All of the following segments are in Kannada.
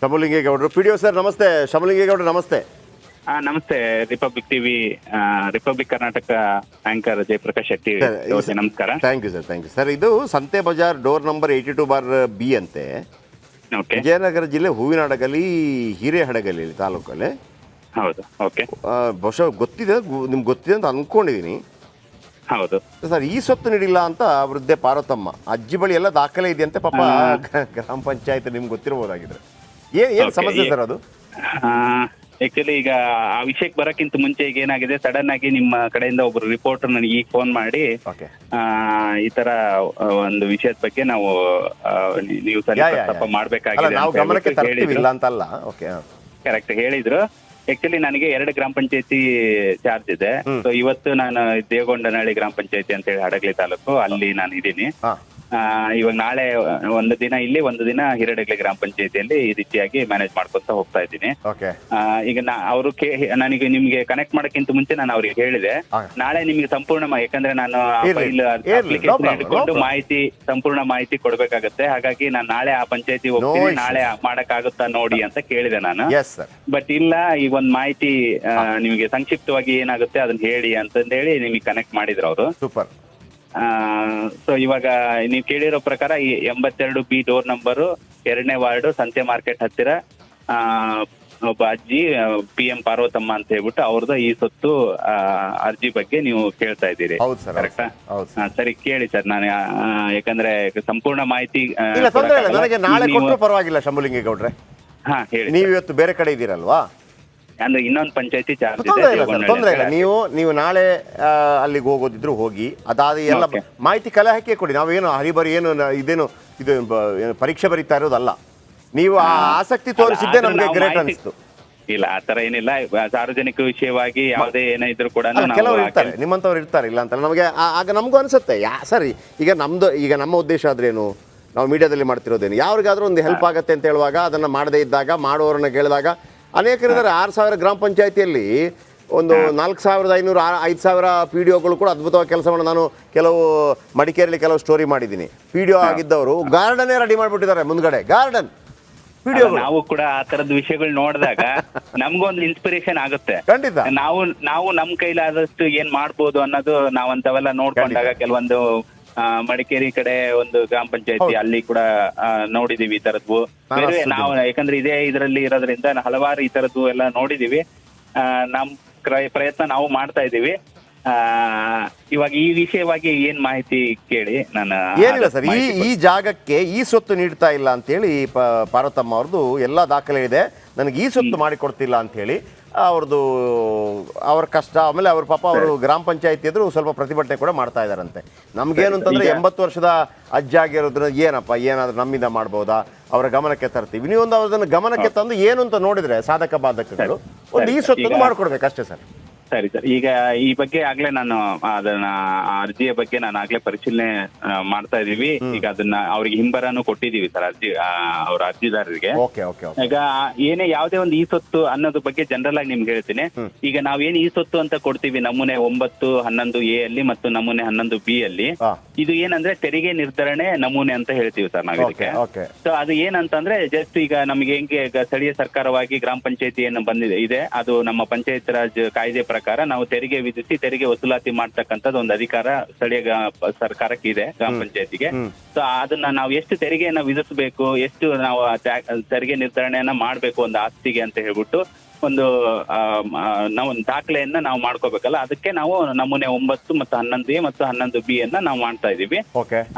ಶಂಭುಲಿಂಗೇಗೌಡರು. PDO ಸರ್ ನಮಸ್ತೆ. ಶಂಭುಲಿಂಗೇಗೌಡರು ನಮಸ್ತೆ. ನಮಸ್ತೆ. Republic TV, Republic Karnataka anchor Jayaprakash Shetty, ನಮಸ್ಕಾರ. Thank you sir. ಇದು ಸಂತೆ ಬಜಾರ್ ಡೋರ್ ನಂಬರ್ 82/B ಅಂತೆ, ವಿಜಯನಗರ ಜಿಲ್ಲೆ ಹೂವಿನಹಡಗಲಿ, ಹಿರೇಹಡಗಲಿ ತಾಲೂಕಲ್ಲಿ. ಹೌದು. ಓಕೆ. ಬಹುಶಃ ನಿಮ್ಗೆ ಗೊತ್ತಿದೆ ಅಂತ ಅನ್ಕೊಂಡಿದ್ದೀನಿ. ಹೌದು ಸರ್, ಈ ಸೊತ್ತು ನೀಡಿಲ್ಲ ಅಂತ ವೃದ್ಧೆ ಪಾರ್ವತಮ್ಮ ಅಜ್ಜಿ ಬಳಿ ಎಲ್ಲ ದಾಖಲೆ ಇದೆಯಂತೆ ಪಾಪ. ಗ್ರಾಮ ಪಂಚಾಯತ್ ನಿಮ್ಗೆ ಗೊತ್ತಿರಬಹುದಾಗಿದ್ರೆ ಏನು ಸಮಸ್ಯೆ ಸರ್ ಅದು? ಆಕ್ಚುಲಿ ಈಗ ಆ ವಿಷಯಕ್ಕೆ ಬರೋಕ್ಕಿಂತ ಮುಂಚೆ ಈಗ ಏನಾಗಿದೆ, ಸಡನ್ ಆಗಿ ನಿಮ್ಮ ಕಡೆಯಿಂದ ಒಬ್ರು ರಿಪೋರ್ಟರ್ ನನಗೆ ಈಗ ಫೋನ್ ಮಾಡಿ ಈ ತರ ಒಂದು ವಿಷಯದ ಬಗ್ಗೆ ನಾವು ನೀವು ಪ್ರಸ್ತಾಪ ಮಾಡ್ಬೇಕಾಗಿದೆ ಅಂತಲ್ಲ. ಕರೆಕ್ಟ್ ಹೇಳಿದ್ರು. ಆಕ್ಚುಲಿ ನನಗೆ 2 ಗ್ರಾಮ ಪಂಚಾಯತಿ ಚಾರ್ಜ್ ಇದೆ. ಸೊ ಇವತ್ತು ನಾನು ದೇವಗೊಂಡನಹಳ್ಳಿ ಗ್ರಾಮ ಪಂಚಾಯತಿ ಅಂತ ಹೇಳಿ ಹಡಗಲಿ ತಾಲೂಕು, ಅಲ್ಲಿ ನಾನು ಇದ್ದೀನಿ. ಇವಾಗ ನಾಳೆ ಒಂದು ದಿನ ಇಲ್ಲಿ, ಒಂದು ದಿನ ಹಿರೇಹಡಗಲಿ ಗ್ರಾಮ ಪಂಚಾಯತಿಯಲ್ಲಿ ಈ ರೀತಿಯಾಗಿ ಮ್ಯಾನೇಜ್ ಮಾಡ್ಕೊತ ಹೋಗ್ತಾ ಇದ್ದೀನಿ. ಈಗ ಅವರು ನನಗೆ ನಿಮ್ಗೆ ಕನೆಕ್ಟ್ ಮಾಡಕ್ಕಿಂತ ಮುಂಚೆ ನಾನು ಅವ್ರಿಗೆ ಹೇಳಿದೆ, ನಾಳೆ ನಿಮ್ಗೆ ಸಂಪೂರ್ಣ ಯಾಕಂದ್ರೆ ನಾನು ಅಪ್ಲಿಕೇಶನ್ ಹಿಡ್ಕೊಂಡು ಸಂಪೂರ್ಣ ಮಾಹಿತಿ ಕೊಡ್ಬೇಕಾಗತ್ತೆ. ಹಾಗಾಗಿ ನಾನು ನಾಳೆ ಆ ಪಂಚಾಯತಿ ಹೋಗ್ತೀನಿ, ನಾಳೆ ಮಾಡಕ್ ಆಗುತ್ತಾ ನೋಡಿ ಅಂತ ಕೇಳಿದೆ ನಾನು. ಬಟ್ ಇಲ್ಲ, ಈಗ ಒಂದ್ ಮಾಹಿತಿ ನಿಮ್ಗೆ ಸಂಕ್ಷಿಪ್ತವಾಗಿ ಏನಾಗುತ್ತೆ ಅದನ್ನ ಹೇಳಿ ಅಂತಂದೇಳಿ ನಿಮಗೆ ಕನೆಕ್ಟ್ ಮಾಡಿದ್ರು ಅವರು. ಸೂಪರ್. ಸೊ ಇವಾಗ ನೀವು ಕೇಳಿರೋ ಪ್ರಕಾರ ಈ 82B ಡೋರ್ ನಂಬರು 2ನೇ ವಾರ್ಡು, ಸಂತೆ ಮಾರ್ಕೆಟ್ ಹತ್ತಿರ ಒಬ್ಬ ಅಜ್ಜಿ PM ಪಾರ್ವತಮ್ಮ ಅಂತ ಹೇಳ್ಬಿಟ್ಟು ಅವ್ರದ್ದು ಈ ಸೊತ್ತು ಅರ್ಜಿ ಬಗ್ಗೆ ನೀವು ಕೇಳ್ತಾ ಇದ್ದೀರಿ, ಕರೆಕ್ಟಾ? ಸರಿ, ಕೇಳಿ ಸರ್. ನಾನು ಯಾಕಂದ್ರೆ ಸಂಪೂರ್ಣ ಮಾಹಿತಿ ಪರವಾಗಿಲ್ಲ ಶಂಭುಲಿಂಗೇಗೌಡ್ರೆ. ಹೇಳಿ. ನೀವು ಇವತ್ತು ಬೇರೆ ಕಡೆ ಇದ್ದೀರಲ್ವಾ? ಅಂದ್ರೆ ಇನ್ನೊಂದು ಪಂಚಾಯತಿ ಚಾರ್ಜ್ ತೊಂದರೆ ಇಲ್ಲ. ನೀವು ನಾಳೆ ಅಲ್ಲಿಗೆ ಹೋಗೋದಿದ್ರು ಹೋಗಿ, ಅದಾದ ಎಲ್ಲ ಮಾಹಿತಿ ಕಲೆ ಹಾಕಿ ಕೊಡಿ. ನಾವೇನು ಹರಿಬರಿ ಇದೇನು ಇದು ಪರೀಕ್ಷೆ ಬರೀತಾ ಇರೋದಲ್ಲ. ನೀವು ಆ ಆಸಕ್ತಿ ತೋರಿಸಿದ್ದೆ ನಮ್ಗೆ ಗ್ರೇಟ್ ಅನಿಸ್ತು. ಇಲ್ಲ, ಆತರ ಏನಿಲ್ಲ. ಸಾರ್ವಜನಿಕ ವಿಷಯವಾಗಿ ಯಾವುದೇ ಏನಿದ್ರು ಕೂಡ ಕೆಲವರು ಇರ್ತಾರೆ, ನಿಮ್ಮಂತವ್ರು ಇರ್ತಾರೆ, ಇಲ್ಲ ಅಂತ ನಮಗೆ ಆಗ ನಮಗೂ ಅನಿಸುತ್ತೆ. ಸರಿ, ಈಗ ನಮ್ಮ ಉದ್ದೇಶ ಆದ್ರೇನು, ನಾವು ಮೀಡಿಯಾದಲ್ಲಿ ಮಾಡ್ತಿರೋದೇನು, ಯಾರಿಗಾದ್ರೂ ಒಂದು ಹೆಲ್ಪ್ ಆಗುತ್ತೆ ಅಂತ ಹೇಳುವಾಗ ಅದನ್ನ ಮಾಡದೇ ಇದ್ದಾಗ, ಮಾಡುವವರನ್ನ ಕೇಳಿದಾಗ ಅನೇಕರಿದ್ದಾರೆ. 6,000 ಗ್ರಾಮ ಪಂಚಾಯತಿಯಲ್ಲಿ ಒಂದು 4,500 5,000 PDOಗಳು ಕೂಡ ಅದ್ಭುತವಾಗಿ ಕೆಲಸ ಮಾಡಿ. ನಾನು ಕೆಲವು ಮಡಿಕೇರಿಯಲ್ಲಿ ಕೆಲವು ಸ್ಟೋರಿ ಮಾಡಿದ್ದೀನಿ. PDO ಆಗಿದ್ದವರು ಗಾರ್ಡನ್ನೇ ರೆಡಿ ಮಾಡಿಬಿಟ್ಟಿದ್ದಾರೆ, ಮುಂದ್ಗಡೆ ಗಾರ್ಡನ್. ನಾವು ಕೂಡ ಆ ತರದ ವಿಷಯಗಳು ನೋಡಿದಾಗ ನಮ್ಗೊಂದು ಇನ್ಸ್ಪಿರೇಷನ್ ಆಗುತ್ತೆ. ಖಂಡಿತ. ನಾವು ನಮ್ ಕೈಲಾದಷ್ಟು ಏನ್ ಮಾಡ್ಬೋದು ಅನ್ನೋದು ನಾವಂತವೆಲ್ಲ ನೋಡ್ಕೊಂಡಾಗ ಕೆಲವೊಂದು ಮಡಿಕೇರಿ ಕಡೆ ಒಂದು ಗ್ರಾಮ ಪಂಚಾಯತಿ ಅಲ್ಲಿ ಕೂಡ ನೋಡಿದೀವಿ ಈ ತರದ್ವು. ಬೇರೆ ನಾವು ಯಾಕಂದ್ರೆ ಇದೇ ಇದರಲ್ಲಿ ಇರೋದ್ರಿಂದ ಹಲವಾರು ಈ ತರದ್ದು ಎಲ್ಲ ನೋಡಿದೀವಿ. ನಮ್ ಪ್ರಯತ್ನ ನಾವು ಮಾಡ್ತಾ ಇದೀವಿ. ಇವಾಗ ಈ ವಿಷಯವಾಗಿ ಏನ್ ಮಾಹಿತಿ ಕೇಳಿ. ನಾನು ಏನಿಲ್ಲ ಸರ್, ಈ ಜಾಗಕ್ಕೆ ಈ ಸೊತ್ತು ನೀಡ್ತಾ ಇಲ್ಲ ಅಂತೇಳಿ ಪಾರ್ವತಮ್ಮ ಅವ್ರದ್ದು ಎಲ್ಲ ದಾಖಲೆ ಇದೆ. ನನಗೆ ಈ ಸೊತ್ತು ಮಾಡಿಕೊಡ್ತಿಲ್ಲ ಅಂತ ಹೇಳಿ ಅವ್ರ ಕಷ್ಟ. ಆಮೇಲೆ ಅವ್ರ ಪಾಪ ಅವರು ಗ್ರಾಮ ಪಂಚಾಯತಿ ಎದುರು ಸ್ವಲ್ಪ ಪ್ರತಿಭಟನೆ ಕೂಡ ಮಾಡ್ತಾ ಇದಾರಂತೆ. ನಮ್ಗೇನು ಅಂತಂದ್ರೆ 80 ವರ್ಷದ ಅಜ್ಜ ಆಗಿರೋದ್ರ ಏನಪ್ಪ, ಏನಾದ್ರೂ ನಮ್ಮಿಂದ ಮಾಡ್ಬೋದಾ, ಅವರ ಗಮನಕ್ಕೆ ತರ್ತೀವಿ. ನೀವೊಂದು ಅದನ್ನ ಗಮನಕ್ಕೆ ತಂದು ಏನು ಅಂತ ನೋಡಿದ್ರೆ ಸಾಧಕ ಬಾಧಕಗಳು ಒಂದು ಈ ಸೊತ್ತನ್ನು ಮಾಡ್ಕೊಡ್ಬೇಕು ಅಷ್ಟೇ ಸರ್. ಸರಿ ಸರ್. ಈಗ ಈ ಬಗ್ಗೆ ಆಗ್ಲೇ ನಾನು ಅದನ್ನ ಅರ್ಜಿಯ ಬಗ್ಗೆ ನಾನು ಆಗ್ಲೇ ಪರಿಶೀಲನೆ ಮಾಡ್ತಾ ಇದೀವಿ. ಈಗ ಅದನ್ನ ಅವ್ರಿಗೆ ಹಿಂಬರನು ಕೊಟ್ಟಿದೀವಿ ಸರ್, ಅವ್ರ ಅರ್ಜಿದಾರರಿಗೆ. ಈಗ ಏನೇ ಯಾವುದೇ ಒಂದು ಈ ಸೊತ್ತು ಅನ್ನೋದ್ರ ಬಗ್ಗೆ ಜನರಲ್ ಆಗಿ ನಿಮ್ಗೆ ಹೇಳ್ತೀನಿ. ಈಗ ನಾವೇನ್ ಈ ಸೊತ್ತು ಅಂತ ಕೊಡ್ತೀವಿ ನಮೂನೆ 9, 11A ಅಲ್ಲಿ ಮತ್ತು ನಮೂನೆ 11B ಅಲ್ಲಿ, ಇದು ಏನಂದ್ರೆ ತೆರಿಗೆ ನಿರ್ಧರಣೆ ನಮೂನೆ ಅಂತ ಹೇಳ್ತೀವಿ ಸರ್ ನಾವ್ ಇದಕ್ಕೆ. ಸೊ ಅದು ಏನಂತಂದ್ರೆ ಜಸ್ಟ್ ಈಗ ನಮ್ಗೆ ಹೆಂಗೆ ಸ್ಥಳೀಯ ಸರ್ಕಾರವಾಗಿ ಗ್ರಾಮ ಪಂಚಾಯತಿ ಏನು ಬಂದಿದೆ ಇದೆ, ಅದು ನಮ್ಮ ಪಂಚಾಯತ್ ರಾಜ್ ಕಾಯ್ದೆ ಪ್ರಕಾರ ನಾವು ತೆರಿಗೆ ವಿಧಿಸಿ ತೆರಿಗೆ ವಸೂಲಾತಿ ಮಾಡ್ತಕ್ಕಂಥದ್ದು ಒಂದು ಅಧಿಕಾರ ಸ್ಥಳೀಯ ಸರ್ಕಾರಕ್ಕೆ ಇದೆ, ಗ್ರಾಮ ಪಂಚಾಯತಿಗೆ. ಸೊ ಅದನ್ನ ನಾವು ಎಷ್ಟು ತೆರಿಗೆಯನ್ನ ವಿಧಿಸಬೇಕು, ಎಷ್ಟು ನಾವು ತೆರಿಗೆ ನಿರ್ಧರಣೆಯನ್ನ ಮಾಡ್ಬೇಕು ಒಂದು ಆಸ್ತಿಗೆ ಅಂತ ಹೇಳ್ಬಿಟ್ಟು ಒಂದು ದಾಖಲೆಯನ್ನ ನಾವು ಮಾಡ್ಕೋಬೇಕಲ್ಲ. ಅದಕ್ಕೆ ನಾವು ನಮೂನೆ 9 ಮತ್ತು 11A ಮತ್ತು 11B ಅನ್ನ ನಾವು ಮಾಡ್ತಾ ಇದೀವಿ.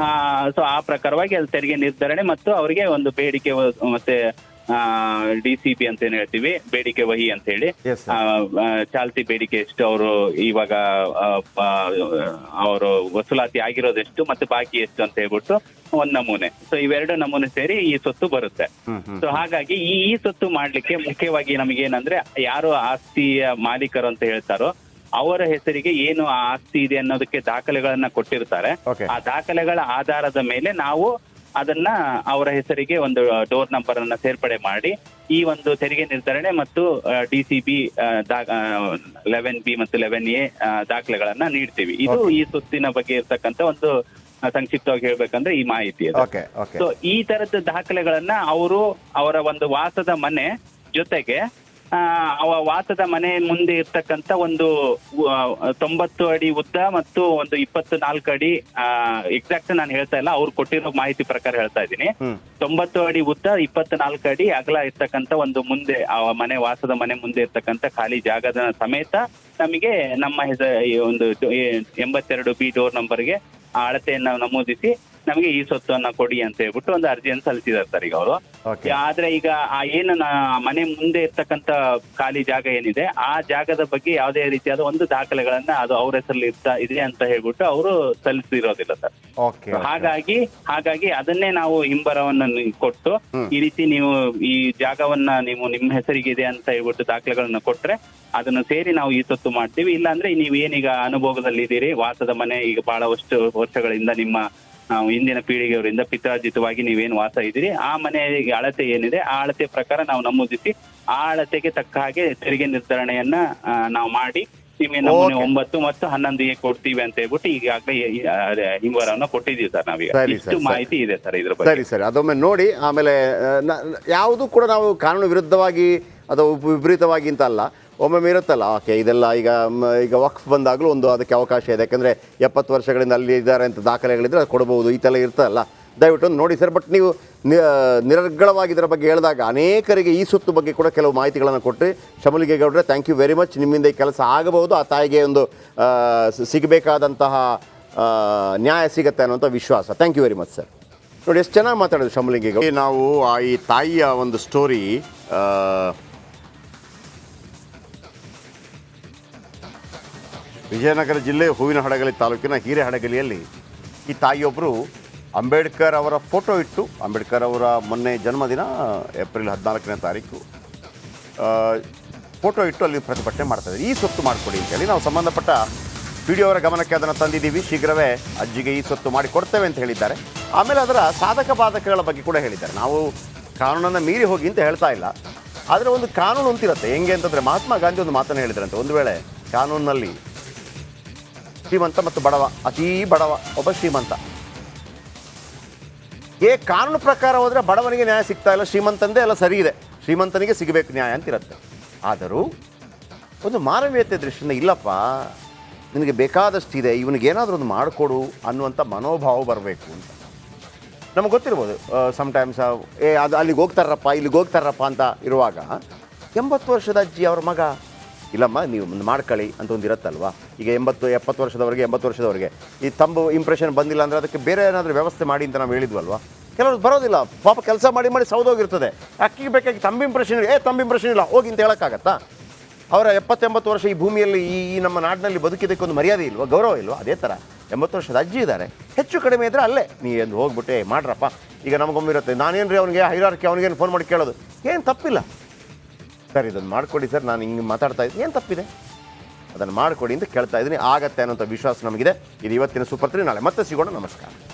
ಸೊ ಆ ಪ್ರಕಾರವಾಗಿ ಅದು ತೆರಿಗೆ ನಿರ್ಧರಣೆ ಮತ್ತು ಅವರಿಗೆ ಒಂದು ಬೇಡಿಕೆ ಮತ್ತೆ DCP ಅಂತ ಏನ್ ಹೇಳ್ತೀವಿ, ಬೇಡಿಕೆ ವಹಿ ಅಂತ ಹೇಳಿ, ಚಾಲ್ತಿ ಬೇಡಿಕೆ ಎಷ್ಟು, ಅವರು ಇವಾಗ ಅವರು ವಸೂಲಾತಿ ಆಗಿರೋದೆಷ್ಟು ಮತ್ತೆ ಬಾಕಿ ಎಷ್ಟು ಅಂತ ಹೇಳ್ಬಿಟ್ಟು ಒಂದ್ ನಮೂನೆ. ಸೊ ಇವೆರಡು ನಮೂನೆ ಸೇರಿ ಈ ಸೊತ್ತು ಬರುತ್ತೆ. ಸೊ ಹಾಗಾಗಿ ಈ ಸೊತ್ತು ಮಾಡ್ಲಿಕ್ಕೆ ಮುಖ್ಯವಾಗಿ ನಮಗೇನಂದ್ರೆ ಯಾರು ಆಸ್ತಿಯ ಮಾಲೀಕರು ಅಂತ ಹೇಳ್ತಾರೋ ಅವರ ಹೆಸರಿಗೆ ಏನು ಆ ಆಸ್ತಿ ಇದೆ ಅನ್ನೋದಕ್ಕೆ ದಾಖಲೆಗಳನ್ನ ಕೊಟ್ಟಿರ್ತಾರೆ. ಆ ದಾಖಲೆಗಳ ಆಧಾರದ ಮೇಲೆ ನಾವು ಅದನ್ನ ಅವರ ಹೆಸರಿಗೆ ಒಂದು ಡೋರ್ ನಂಬರ್ ಅನ್ನ ಸೇರ್ಪಡೆ ಮಾಡಿ ಈ ಒಂದು ತೆರಿಗೆ ನಿರ್ಧರಣೆ ಮತ್ತು DCB 11B ಮತ್ತು 11A ದಾಖಲೆಗಳನ್ನ ನೀಡ್ತೀವಿ. ಇದು ಈ ಸೊತ್ತಿನ ಬಗ್ಗೆ ಇರ್ತಕ್ಕಂಥ ಒಂದು ಸಂಕ್ಷಿಪ್ತವಾಗಿ ಹೇಳ್ಬೇಕಂದ್ರೆ ಈ ಮಾಹಿತಿ ಅದು. ಓಕೆ ಓಕೆ ಸೊ ಈ ತರದ ದಾಖಲೆಗಳನ್ನ ಅವರು ಅವರ ಒಂದು ವಾಸದ ಮನೆ ಜೊತೆಗೆ ಅವ ವಾಸದ ಮನೆ ಮುಂದೆ ಇರ್ತಕ್ಕಂತ ಒಂದು 90 ಅಡಿ ಉದ್ದ ಮತ್ತು ಒಂದು 24 ಅಡಿ ಎಕ್ಸಾಕ್ಟ್ ನಾನು ಹೇಳ್ತಾ ಇಲ್ಲ, ಅವ್ರು ಕೊಟ್ಟಿರೋ ಮಾಹಿತಿ ಪ್ರಕಾರ ಹೇಳ್ತಾ ಇದ್ದೀನಿ. 90 ಅಡಿ ಉದ್ದ 24 ಅಡಿ ಅಗಲ ಇರ್ತಕ್ಕಂತ ಒಂದು ಮುಂದೆ ಮನೆ ವಾಸದ ಮನೆ ಮುಂದೆ ಇರ್ತಕ್ಕಂತ ಖಾಲಿ ಜಾಗದ ಸಮೇತ ನಮಗೆ ನಮ್ಮ ಒಂದು 82B ಡೋರ್ ನಂಬರ್ಗೆ ಆ ಅಳತೆಯನ್ನ ನಮೂದಿಸಿ ನಮಗೆ ಈ ಸ್ವತ್ತನ್ನ ಕೊಡಿ ಅಂತ ಹೇಳ್ಬಿಟ್ಟು ಒಂದು ಅರ್ಜಿಯನ್ನು ಸಲ್ಲಿಸಿದಾರೆ ಸರ್ ಈಗ ಅವರು. ಆದ್ರೆ ಈಗ ಆ ಏನು ಮನೆ ಮುಂದೆ ಇರ್ತಕ್ಕಂತ ಖಾಲಿ ಜಾಗ ಏನಿದೆ ಆ ಜಾಗದ ಬಗ್ಗೆ ಯಾವುದೇ ರೀತಿಯಾದ ಒಂದು ದಾಖಲೆಗಳನ್ನ ಅದು ಅವ್ರ ಹೆಸರಲ್ಲಿ ಇದೆ ಅಂತ ಹೇಳ್ಬಿಟ್ಟು ಅವರು ಸಲ್ಲಿಸಿರೋದಿಲ್ಲ ಸರ್. ಹಾಗಾಗಿ ಅದನ್ನೇ ನಾವು ಹಿಂಬರವನ್ನ ಕೊಟ್ಟು ಈ ರೀತಿ ನೀವು ಈ ಜಾಗವನ್ನ ನೀವು ನಿಮ್ಮ ಹೆಸರಿಗೆ ಇದೆ ಅಂತ ಹೇಳ್ಬಿಟ್ಟು ದಾಖಲೆಗಳನ್ನ ಕೊಟ್ರೆ ಅದನ್ನ ಸೇರಿ ನಾವು ಈ ಸ್ವತ್ತು ಮಾಡ್ತೀವಿ. ಇಲ್ಲಾಂದ್ರೆ ನೀವೇನೀಗ ಅನುಭೋಗದಲ್ಲಿದ್ದೀರಿ, ವಾಸದ ಮನೆ ಈಗ ಬಹಳಷ್ಟು ವರ್ಷಗಳಿಂದ ನಿಮ್ಮ ಹಿಂದಿನ ಪೀಳಿಗೆಯವರಿಂದ ಪಿತ್ರಾರ್ಜಿತವಾಗಿ ನೀವೇನು ವಾಸ ಇದ್ದೀರಿ ಆ ಮನೆಯ ಅಳತೆ ಏನಿದೆ ಆ ಅಳತೆ ಪ್ರಕಾರ ನಾವು ನಮೂದಿಸಿ ಆ ಅಳತೆಗೆ ತಕ್ಕ ಹಾಗೆ ತೆರಿಗೆ ನಿರ್ಧರಣೆಯನ್ನ ನಾವು ಮಾಡಿ ನಿಮಗೆ ನಮ್ಮನೆ 9 ಮತ್ತು 11ಗೆ ಕೊಡ್ತೀವಿ ಅಂತ ಹೇಳ್ಬಿಟ್ಟು ಈಗಾಗಲೇ ಹಿಂಬರವನ್ನ ಕೊಟ್ಟಿದ್ದೀವಿ ಸರ್ ನಾವೀಗ. ಇಷ್ಟು ಮಾಹಿತಿ ಇದೆ ಸರ್ ಇದ್ರ ಬಗ್ಗೆ. ಸರಿ ಅದೊಮ್ಮೆ ನೋಡಿ. ಆಮೇಲೆ ಯಾವುದು ಕೂಡ ನಾವು ಕಾನೂನು ವಿರುದ್ಧವಾಗಿ ಅಥವಾ ವಿಪರೀತವಾಗಿ ಅಂತ ಅಲ್ಲ, ಒಮ್ಮೊಮ್ಮೆ ಇರುತ್ತಲ್ಲ ಓಕೆ ಇದೆಲ್ಲ ಈಗ ವಕ್ಫ್ ಬಂದಾಗಲೂ ಒಂದು ಅದಕ್ಕೆ ಅವಕಾಶ ಇದೆ, ಯಾಕಂದರೆ 70 ವರ್ಷಗಳಿಂದ ಅಲ್ಲಿ ಇದ್ದಾರೆ ಅಂತ ದಾಖಲೆಗಳಿದ್ರೆ ಅದು ಕೊಡ್ಬೋದು, ಈ ಥರ ಇರ್ತಲ್ಲ. ದಯವಿಟ್ಟು ಒಂದು ನೋಡಿ ಸರ್. ಬಟ್ ನೀವು ನಿರರ್ಗಳವಾಗಿ ಇದರ ಬಗ್ಗೆ ಹೇಳಿದಾಗ ಅನೇಕರಿಗೆ ಈ ಸುತ್ತು ಬಗ್ಗೆ ಕೂಡ ಕೆಲವು ಮಾಹಿತಿಗಳನ್ನು ಕೊಟ್ಟು ಶಮಲಿಗೇಗೌಡ್ರೆ ಥ್ಯಾಂಕ್ ಯು ವೆರಿ ಮಚ್. ನಿಮ್ಮಿಂದ ಈ ಕೆಲಸ ಆಗಬಹುದು, ಆ ತಾಯಿಗೆ ಒಂದು ಸಿಗಬೇಕಾದಂತಹ ನ್ಯಾಯ ಸಿಗುತ್ತೆ ಅನ್ನೋಂಥ ವಿಶ್ವಾಸ. Thank you very much sir. ನೋಡಿ ಎಷ್ಟು ಚೆನ್ನಾಗಿ ಮಾತಾಡೋದು ಶಮಲಿಗೇಗೌಡ. ನಾವು ಈ ತಾಯಿಯ ಒಂದು ಸ್ಟೋರಿ ವಿಜಯನಗರ ಜಿಲ್ಲೆ ಹೂವಿನಹಡಗಲಿ ತಾಲೂಕಿನ ಹಿರೇಹಡಗಲಿಯಲ್ಲಿ ಈ ತಾಯಿಯೊಬ್ಬರು ಅಂಬೇಡ್ಕರ್ ಅವರ ಫೋಟೋ ಇಟ್ಟು, ಅಂಬೇಡ್ಕರ್ ಅವರ ಮೊನ್ನೆ ಜನ್ಮದಿನ ಏಪ್ರಿಲ್ 14ನೇ ತಾರೀಕು ಫೋಟೋ ಇಟ್ಟು ಅಲ್ಲಿ ಪ್ರತಿಭಟನೆ ಮಾಡ್ತಾರೆ. ಈ ಸ್ವತ್ತು ಮಾಡಿಕೊಡಿ ಅಂತೇಳಿ ನಾವು ಸಂಬಂಧಪಟ್ಟ ಪಿ ಡಿ ಅವರ ಗಮನಕ್ಕೆ ಅದನ್ನು ತಂದಿದ್ದೀವಿ. ಶೀಘ್ರವೇ ಅಜ್ಜಿಗೆ ಈ ಸ್ವತ್ತು ಮಾಡಿ ಕೊಡ್ತೇವೆ ಅಂತ ಹೇಳಿದ್ದಾರೆ. ಆಮೇಲೆ ಅದರ ಸಾಧಕ ಬಾಧಕಗಳ ಬಗ್ಗೆ ಕೂಡ ಹೇಳಿದ್ದಾರೆ. ನಾವು ಕಾನೂನನ್ನು ಮೀರಿ ಹೋಗಿ ಅಂತ ಹೇಳ್ತಾ ಇಲ್ಲ, ಆದರೆ ಒಂದು ಕಾನೂನು ಅಂತಿರುತ್ತೆ. ಹೆಂಗೆ ಅಂತಂದರೆ ಮಹಾತ್ಮ ಗಾಂಧಿ ಒಂದು ಮಾತನ್ನು ಹೇಳಿದ್ರಂತೆ, ಒಂದು ವೇಳೆ ಕಾನೂನಿನಲ್ಲಿ ಶ್ರೀಮಂತ ಮತ್ತು ಬಡವ, ಅತೀ ಬಡವ ಒಬ್ಬ ಶ್ರೀಮಂತ, ಕಾನೂನು ಪ್ರಕಾರ ಹೋದರೆ ಬಡವನಿಗೆ ನ್ಯಾಯ ಸಿಗ್ತಾ ಇಲ್ಲ, ಶ್ರೀಮಂತಂದೇ ಎಲ್ಲ ಸರಿ ಇದೆ, ಶ್ರೀಮಂತನಿಗೆ ಸಿಗಬೇಕು ನ್ಯಾಯ ಅಂತಿರುತ್ತೆ. ಆದರೂ ಒಂದು ಮಾನವೀಯತೆ ದೃಷ್ಟಿಯಿಂದ ಇಲ್ಲಪ್ಪ ನಿನಗೆ ಬೇಕಾದಷ್ಟಿದೆ, ಇವನಿಗೇನಾದರೂ ಒಂದು ಮಾಡಿಕೊಡು ಅನ್ನುವಂಥ ಮನೋಭಾವ ಬರಬೇಕು ಅಂತ. ನಮಗೆ ಗೊತ್ತಿರ್ಬೋದು ಸಮ್ಟೈಮ್ಸ್ ಅದು ಅಲ್ಲಿಗೆ ಹೋಗ್ತಾರಪ್ಪ ಇಲ್ಲಿಗೆ ಹೋಗ್ತಾರಪ್ಪ ಅಂತ ಇರುವಾಗ 80 ವರ್ಷದ ಅಜ್ಜಿ ಅವ್ರ ಮಗ ಇಲ್ಲಮ್ಮ ನೀವು ಒಂದು ಮಾಡ್ಕೊಳ್ಳಿ ಅಂತ ಒಂದು ಇರುತ್ತಲ್ವ. ಈಗ 70 ವರ್ಷದವರೆಗೆ 80 ವರ್ಷದವರೆಗೆ ಈ ತಂಬು ಇಂಪ್ರೆಷನ್ ಬಂದಿಲ್ಲ ಅಂದರೆ ಅದಕ್ಕೆ ಬೇರೆ ಏನಾದರೂ ವ್ಯವಸ್ಥೆ ಮಾಡಿ ಅಂತ ನಾವು ಹೇಳಿದ್ವಲ್ವ. ಕೆಲವರು ಬರೋದಿಲ್ಲ ಪಾಪ, ಕೆಲಸ ಮಾಡಿ ಸೌದೋಗಿರ್ತದೆ. ಅಕ್ಕಿಗೆ ಬೇಕಾಗಿ ತಂಬು ಇಂಪ್ರೆಷನ್ ಇಲ್ಲ ಹೋಗಿ ಅಂತ ಹೇಳೋಕ್ಕಾಗತ್ತಾ? ಅವರ 70-80 ವರ್ಷ ಈ ಭೂಮಿಯಲ್ಲಿ ಈ ನಮ್ಮ ನಾಡಿನಲ್ಲಿ ಬದುಕಿದ್ದಕ್ಕೆ ಒಂದು ಮರ್ಯಾದೆ ಇಲ್ವಾ, ಗೌರವ ಇಲ್ವಾ? ಅದೇ ಥರ 80 ವರ್ಷದ ಅಜ್ಜಿ ಇದ್ದಾರೆ, ಹೆಚ್ಚು ಕಡಿಮೆ ಇದ್ದರೆ ಅಲ್ಲೇ ನೀ ಎಂದು ಹೋಗ್ಬಿಟ್ಟೆ ಮಾಡ್ರಪ್ಪ. ಈಗ ನಮಗೊಮ್ಮಿರುತ್ತೆ ನಾನೇನು ರೀ ಅವನಿಗೆ ಹೈರಾರ್ಕಿ ಅವನಿಗೇನು ಫೋನ್ ಮಾಡಿ ಕೇಳೋದು, ಏನು ತಪ್ಪಿಲ್ಲ ಸರ್, ಇದನ್ನು ಮಾಡಿಕೊಡಿ ಸರ್, ನಾನು ಹಿಂಗೆ ಮಾತಾಡ್ತಾ ಇದ್ದೀನಿ, ಏನು ತಪ್ಪಿದೆ, ಅದನ್ನು ಮಾಡಿಕೊಡಿ ಅಂತ ಕೇಳ್ತಾ ಇದ್ದೀನಿ. ಆಗತ್ತೆ ಅನ್ನೋಂಥ ವಿಶ್ವಾಸ ನಮಗಿದೆ. ಇದು ಇವತ್ತಿನ ಸೂಪರ್ 3. ನಾಳೆ ಮತ್ತೆ ಸಿಗೋಣ. ನಮಸ್ಕಾರ.